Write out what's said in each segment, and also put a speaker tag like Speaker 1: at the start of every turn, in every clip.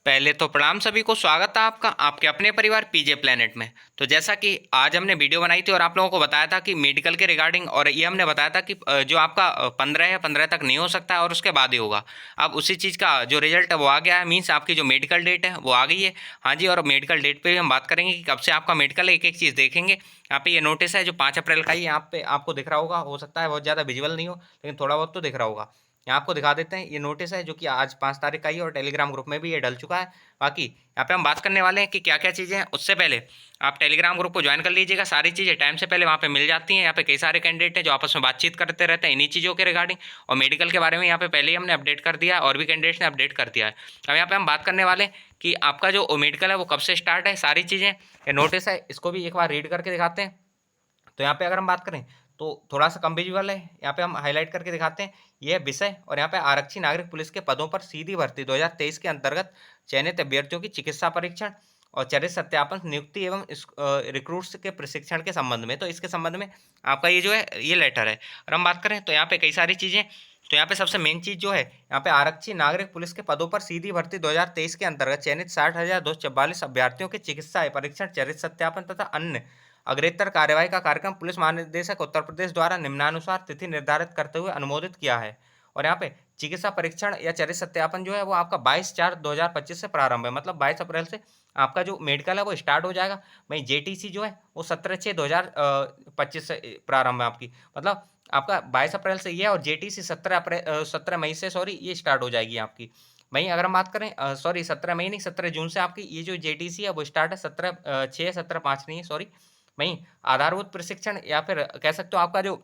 Speaker 1: पहले तो प्रणाम सभी को, स्वागत है आपका आपके अपने परिवार पीजे प्लेनेट में। तो जैसा कि आज हमने वीडियो बनाई थी और आप लोगों को बताया था कि मेडिकल के रिगार्डिंग, और ये हमने बताया था कि जो आपका 15 है 15 तक नहीं हो सकता है और उसके बाद ही होगा। अब उसी चीज़ का जो रिजल्ट है वो आ गया है, मीन्स आपकी जो मेडिकल डेट है वो आ गई है। हाँ जी, और मेडिकल डेट पे भी हम बात करेंगे कि कब से आपका मेडिकल है, एक एक चीज़ देखेंगे। यहाँ पे ये नोटिस है जो 5 अप्रैल का ही यहाँ पे आपको दिख रहा होगा, हो सकता है बहुत ज़्यादा विजुअल नहीं हो लेकिन थोड़ा बहुत तो दिख रहा होगा। यहाँ आपको दिखा देते हैं, ये नोटिस है जो कि आज 5 तारीख का ही, और टेलीग्राम ग्रुप में भी ये डल चुका है। बाकी यहाँ पे हम बात करने वाले हैं कि क्या क्या चीज़ें हैं। उससे पहले आप टेलीग्राम ग्रुप को ज्वाइन कर लीजिएगा, सारी चीज़ें टाइम से पहले वहाँ पे मिल जाती हैं। यहाँ पे कई सारे कैंडिडेट हैं जो आपस में बातचीत करते रहते हैं इन्हीं चीज़ों के रिगार्डिंग, और मेडिकल के बारे में यहाँ पे पहले ही हमने अपडेट कर दिया है और भी कैंडिडेट्स ने अपडेट कर दिया है। अब यहाँ पे हम बात करने वाले हैं कि आपका जो मेडिकल है वो कब से स्टार्ट है, सारी चीज़ें। ये नोटिस है, इसको भी एक बार रीड करके दिखाते हैं। तो यहाँ पे अगर हम बात करें तो थोड़ा सा कम विजुअल है, यहाँ पे हम हाईलाइट करके दिखाते हैं। ये है विषय, और यहाँ पे आरक्षी नागरिक पुलिस के पदों पर सीधी भर्ती 2023 के अंतर्गत चयनित अभ्यर्थियों की चिकित्सा परीक्षण और चरित्र सत्यापन नियुक्ति एवं रिक्रूट्स के प्रशिक्षण के संबंध में। तो इसके संबंध में आपका ये जो है ये लेटर है। और हम बात करें तो यहाँ पे कई सारी चीज़ें। तो यहाँ पे सबसे मेन चीज़ जो है, यहाँ पे आरक्षी नागरिक पुलिस के पदों पर सीधी भर्ती 2023 के अंतर्गत चयनित 60,244 अभ्यर्थियों के चिकित्सा परीक्षण चरित्र सत्यापन तथा अन्य अग्रेतर कार्यवाही का कार्यक्रम पुलिस महानिदेशक उत्तर प्रदेश द्वारा निम्नानुसार तिथि निर्धारित करते हुए अनुमोदित किया है। और यहाँ पे चिकित्सा परीक्षण या चरित्र सत्यापन जो है वो आपका 22/4/2025 से प्रारंभ है, मतलब 22 अप्रैल से आपका जो मेडिकल है वो स्टार्ट हो जाएगा। वहीं जेटीसी जो है वो 17/6/2025 से प्रारंभ है आपकी, मतलब आपका 22 अप्रैल से ये है, और जेटीसी 17 मई से ये स्टार्ट हो जाएगी आपकी। वहीं अगर हम बात करें, सॉरी 17 मई नहीं, 17 जून से आपकी ये जो जेटीसी है वो स्टार्ट है। 17/6 17/5 नहीं है, सॉरी। वहीं आधारभूत प्रशिक्षण या फिर कह सकते हो आपका जो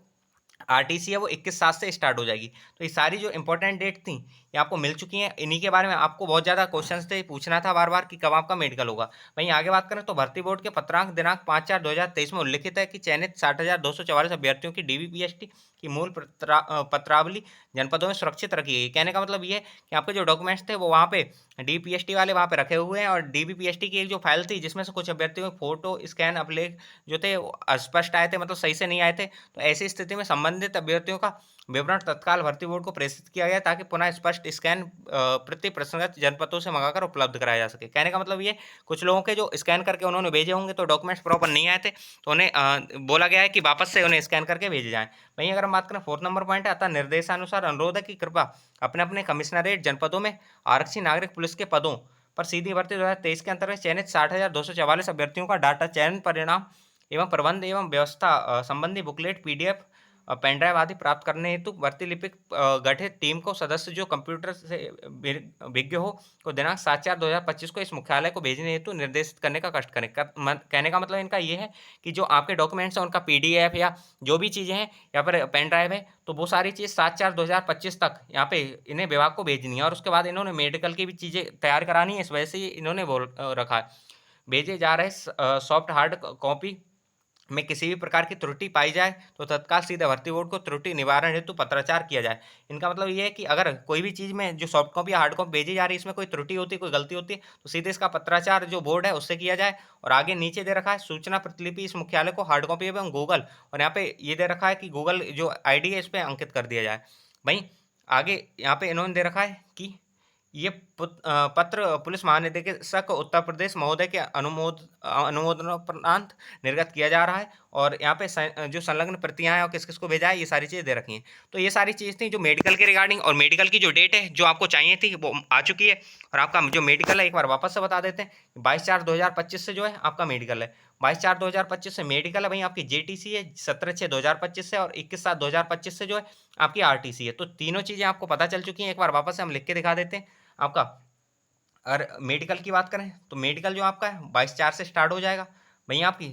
Speaker 1: आरटीसी है वो 21/7 से स्टार्ट हो जाएगी। तो ये सारी जो इंपॉर्टेंट डेट थी ये आपको मिल चुकी हैं। इन्हीं के बारे में आपको बहुत ज़्यादा क्वेश्चंस थे, पूछना था बार बार कि कब आपका मेडिकल होगा। वहीं आगे बात करें तो भर्ती बोर्ड के पत्रांक दिनांक 5/4/2023 में उल्लिखित है कि चयनित 60,244 अभ्यर्थियों की डीबीपीएसटी की मूल पत्रावली जनपदों में सुरक्षित रखी गई। कहने का मतलब ये है कि आपके जो डॉक्यूमेंट्स थे वो वहाँ पे डीपीएसटी वाले वहाँ पे रखे हुए हैं, और डीबीपीएसटी की एक जो फाइल थी जिसमें से कुछ अभ्यर्थियों के फोटो स्कैन अभिलेख जो थे वो अस्पष्ट आए थे, मतलब सही से नहीं आए थे। तो ऐसी स्थिति में संबंधित अभ्यर्थियों का विवरण तत्काल भर्ती बोर्ड को प्रेषित किया गया ताकि पुनः स्पष्ट स्कैन प्रति प्रसंगत जनपदों से मंगाकर उपलब्ध कराया जा सके। कहने का मतलब ये, कुछ लोगों के जो स्कैन करके उन्होंने भेजे होंगे तो डॉक्यूमेंट्स प्रॉपर नहीं आए थे, तो उन्हें बोला गया है कि वापस से उन्हें स्कैन करके भेजे जाएं। वहीं अगर हम बात करें 4 नंबर पॉइंट है, अतः निर्देशानुसार अनुरोध है कि कृपया अपने अपने कमिश्नरेट जनपदों में आरक्षी नागरिक पुलिस के पदों पर सीधी भर्ती 2023 के अंतर्गत चयनित 60,244 अभ्यर्थियों का डाटा चयन परिणाम एवं प्रबंध एवं व्यवस्था संबंधी बुकलेट पीडीएफ पेन ड्राइव आदि प्राप्त करने हेतु भर्ती लिपिक गठित टीम को सदस्य जो कंप्यूटर से विज्ञ हो को दिनांक 7/4/2025 को इस मुख्यालय को भेजने हेतु निर्देशित करने का कष्ट करें। कहने का मतलब इनका ये है कि जो आपके डॉक्यूमेंट्स हैं उनका पीडीएफ या जो भी चीज़ें हैं या फिर पेन ड्राइव है, तो वो सारी चीज़ 7/4/2025 तक यहाँ पे इन्हें विभाग को भेजनी है। और उसके बाद इन्होंने मेडिकल की भी चीज़ें तैयार करानी है, इस वजह से ये इन्होंने बोल रखा है। भेजे जा रहे सॉफ्ट हार्ड कॉपी में किसी भी प्रकार की त्रुटि पाई जाए तो तत्काल सीधे भर्ती बोर्ड को त्रुटि निवारण हेतु पत्राचार किया जाए। इनका मतलब ये है कि अगर कोई भी चीज़ में जो सॉफ्ट कॉपी या हार्ड कॉपी भेजी जा रही है इसमें कोई त्रुटि होती है, कोई गलती होती है, तो सीधे इसका पत्राचार जो बोर्ड है उससे किया जाए। और आगे नीचे दे रखा है सूचना प्रतिलिपि इस मुख्यालय को हार्ड कॉपी एवं गूगल, और यहाँ पे ये दे रखा है कि गूगल जो आईडी है इस पर अंकित कर दिया जाए। वहीं आगे यहाँ पे इन्होंने दे रखा है कि ये पत्र पुलिस महानिदेशक उत्तर प्रदेश महोदय के अनुमोदनोपरांत निर्गत किया जा रहा है। और यहाँ पे जो संलग्न प्रतियां हैं और किस किस को भेजा है ये सारी चीज़ें दे रखी हैं। तो ये सारी चीज़ थी जो मेडिकल के रिगार्डिंग, और मेडिकल की जो डेट है जो आपको चाहिए थी वो आ चुकी है। और आपका जो मेडिकल है एक बार वापस से बता देते हैं, 22/4/2025 से जो है आपका मेडिकल है। 22/4/2025 से मेडिकल है। वहीं आपकी जेटीसी है 17/6/2025 से, और 21/7/2025 से जो है आपकी आरटीसी है। तो तीनों चीज़ें आपको पता चल चुकी हैं। एक बार वापस से हम लिख के दिखा देते हैं आपका। अगर मेडिकल की बात करें तो मेडिकल जो आपका है 22/4 से स्टार्ट हो जाएगा। वहीं आपकी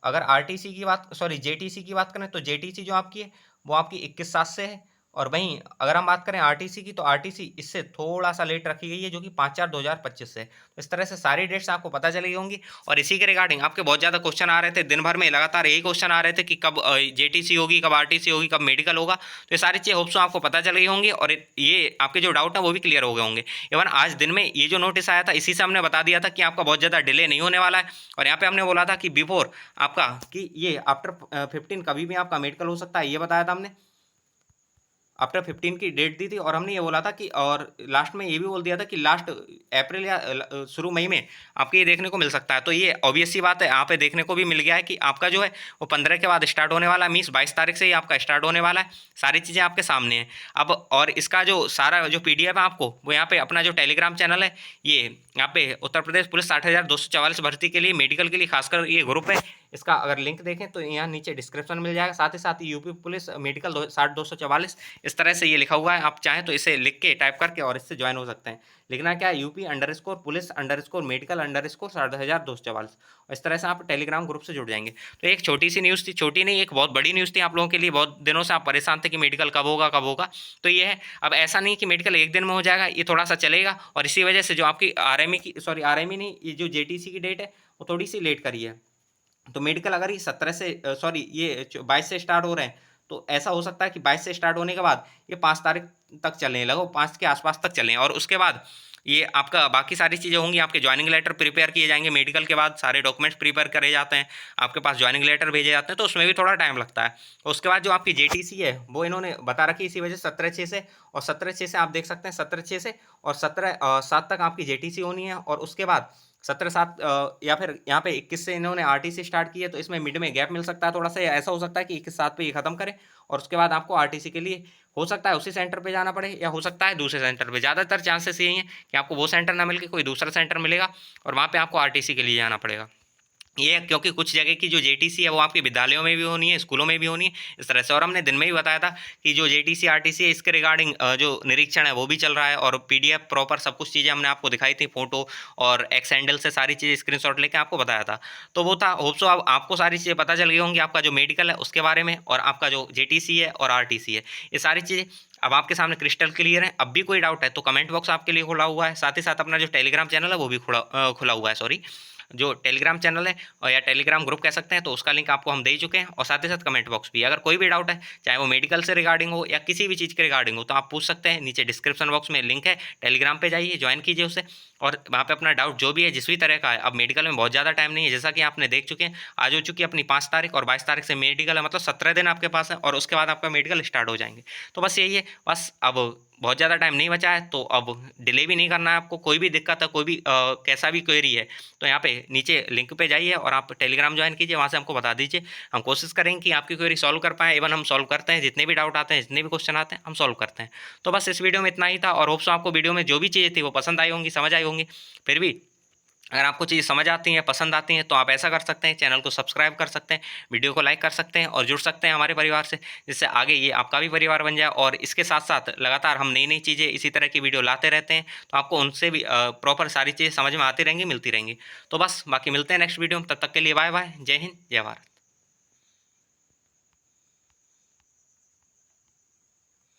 Speaker 1: अगर आरटीसी की बात, सॉरी जेटीसी की बात करें तो जेटीसी जो आपकी है वो आपकी 21/7 से है। और वहीं अगर हम बात करें आरटीसी की तो आरटीसी इससे थोड़ा सा लेट रखी गई है जो कि 5/4/2025 से है। तो इस तरह से सारी डेट्स आपको पता चली होंगी। और इसी के रिगार्डिंग आपके बहुत ज़्यादा क्वेश्चन आ रहे थे, दिन भर में लगातार यही क्वेश्चन आ रहे थे कि कब जेटीसी होगी, कब आरटीसी होगी, कब मेडिकल होगा। तो ये सारी चीज़ें होप्स आपको पता चल गई होंगी, और ये आपके जो डाउट है वो भी क्लियर हो गए होंगे। इवन आज दिन में ये जो नोटिस आया था इसी से हमने बता दिया था कि आपका बहुत ज़्यादा डिले नहीं होने वाला है। और यहाँ पे हमने बोला था कि बिफोर आपका कि ये आफ्टर 15 कभी भी आपका मेडिकल हो सकता है, ये बताया था हमने। आफ्टर 15 की डेट दी थी और हमने ये बोला था कि और लास्ट में ये भी बोल दिया था कि लास्ट अप्रैल या शुरू मई में आपको ये देखने को मिल सकता है। तो ये ऑब्वियस सी बात है, यहाँ पे देखने को भी मिल गया है कि आपका जो है वो 15 के बाद स्टार्ट होने वाला है, मीन्स 22 तारीख से ही आपका स्टार्ट होने वाला है। सारी चीज़ें आपके सामने हैं अब। और इसका जो सारा जो PDF है आपको वो यहाँ पे अपना जो टेलीग्राम चैनल है, ये यहाँ पे उत्तर प्रदेश पुलिस 60,244 भर्ती के लिए मेडिकल के लिए खासकर ये ग्रुप है। इसका अगर लिंक देखें तो यहाँ नीचे डिस्क्रिप्शन मिल जाएगा। साथ ही साथ यूपी पुलिस मेडिकल 60,244 इस तरह से ये लिखा हुआ है। आप चाहें तो इसे लिख के टाइप करके और इससे ज्वाइन हो सकते हैं। लिखना क्या है, UP_पुलिस_मेडिकल_60,244 और इस तरह से आप टेलीग्राम ग्रुप से जुड़ जाएंगे। तो एक छोटी सी न्यूज़ थी, छोटी नहीं एक बहुत बड़ी न्यूज़ थी आप लोगों के लिए। बहुत दिनों से आप परेशान थे कि मेडिकल कब होगा कब होगा। तो ये है, अब ऐसा नहीं कि मेडिकल एक दिन में हो जाएगा, ये थोड़ा सा चलेगा। और इसी वजह से जो आपकी RME नहीं, ये जो JTC की डेट है वो थोड़ी सी लेट करी है। तो मेडिकल अगर ये 17 से ये 22 से स्टार्ट हो रहे हैं, तो ऐसा हो सकता है कि 22 से स्टार्ट होने के बाद ये 5 तारीख तक चलें, लगभग 5 के आसपास तक चलें। और उसके बाद ये आपका बाकी सारी चीज़ें होंगी। आपके ज्वाइनिंग लेटर प्रिपेयर किए जाएंगे, मेडिकल के बाद सारे डॉक्यूमेंट्स प्रिपेयर करे जाते हैं, आपके पास ज्वाइनिंग लेटर भेजे जाते हैं, तो उसमें भी थोड़ा टाइम लगता है। उसके बाद जो आपकी JTC है वो इन्होंने बता रखी इसी वजह से 17/6 से, और 17/6 से आप देख सकते हैं 17/6 से और 17/7 तक आपकी JTC होनी है। और उसके बाद 17/7 या फिर यहाँ पे 21 से इन्होंने RTC स्टार्ट की है, तो इसमें मिड में गैप मिल सकता है थोड़ा सा। ऐसा हो सकता है कि 21/7 पे ये खत्म करें और उसके बाद आपको RTC के लिए हो सकता है उसी सेंटर पे जाना पड़े या हो सकता है दूसरे सेंटर पे। ज़्यादातर चांसेस यही हैं कि आपको वो सेंटर ना मिल के कोई दूसरा सेंटर मिलेगा और वहाँ पे आपको RTC के लिए जाना पड़ेगा। ये है क्योंकि कुछ जगह की जो JTC है वो आपके विद्यालयों में भी होनी है, स्कूलों में भी होनी है, इस तरह से। और हमने दिन में भी बताया था कि जो JTC RTC है इसके रिगार्डिंग जो निरीक्षण है वो भी चल रहा है, और PDF प्रॉपर सब कुछ चीज़ें हमने आपको दिखाई थी, फोटो और एक्स हैंडल से सारी चीज़ें स्क्रीनशॉट लेके आपको बताया था। तो वो था, होप सो अब आपको सारी चीज़ें पता चल गई होंगी, आपका जो मेडिकल है उसके बारे में और आपका जो JTC है और RTC है, ये सारी चीज़ें अब आपके सामने क्रिस्टल क्लियर है। अब भी कोई डाउट है तो कमेंट बॉक्स आपके लिए खुला हुआ है। साथ ही साथ अपना जो टेलीग्राम चैनल है वो भी खुला हुआ है, सॉरी, जो टेलीग्राम चैनल है और या टेलीग्राम ग्रुप कह सकते हैं, तो उसका लिंक आपको हम दे ही चुके हैं। और साथ ही साथ कमेंट बॉक्स भी, अगर कोई भी डाउट है चाहे वो मेडिकल से रिगार्डिंग हो या किसी भी चीज़ के रिगार्डिंग हो, तो आप पूछ सकते हैं। नीचे डिस्क्रिप्शन बॉक्स में लिंक है, टेलीग्राम पे जाइए, ज्वाइन कीजिए उसे, और वहाँ पे अपना डाउट जो भी है जिस भी तरह का है। अब मेडिकल में बहुत ज़्यादा टाइम नहीं है, जैसा कि आपने देख चुके हैं, आज हो चुकी है अपनी 5 तारीख और 22 तारीख से मेडिकल है, मतलब 17 दिन आपके पास है और उसके बाद आपका मेडिकल स्टार्ट हो जाएंगे। तो बस यही है, बस अब बहुत ज़्यादा टाइम नहीं बचा है, तो अब डिले भी नहीं करना है आपको। कोई भी दिक्कत है, कोई भी कैसा भी क्वेरी है, तो यहाँ पे नीचे लिंक पे जाइए और आप टेलीग्राम ज्वाइन कीजिए, वहाँ से हमको बता दीजिए। हम कोशिश करेंगे कि आपकी क्वेरी सॉल्व कर पाएँ। इवन हम सॉल्व करते हैं, जितने भी डाउट आते हैं, जितने भी क्वेश्चन आते हैं, हम सॉल्व करते हैं। तो बस इस वीडियो में इतना ही था, और होप्स आपको वीडियो में जो भी चीज़ें थी वो पसंद आई होंगी, समझ आई होंगी। फिर भी अगर आपको चीज़ समझ आती हैं, पसंद आती हैं, तो आप ऐसा कर सकते हैं, चैनल को सब्सक्राइब कर सकते हैं, वीडियो को लाइक कर सकते हैं और जुड़ सकते हैं हमारे परिवार से, जिससे आगे ये आपका भी परिवार बन जाए। और इसके साथ साथ लगातार हम नई नई चीज़ें इसी तरह की वीडियो लाते रहते हैं, तो आपको उनसे भी प्रॉपर सारी चीज़ें समझ में आती रहेंगी, मिलती रहेंगी। तो बस बाकी मिलते हैं नेक्स्ट वीडियो में, तब तक के लिए बाय बाय, जय हिंद, जय भारत।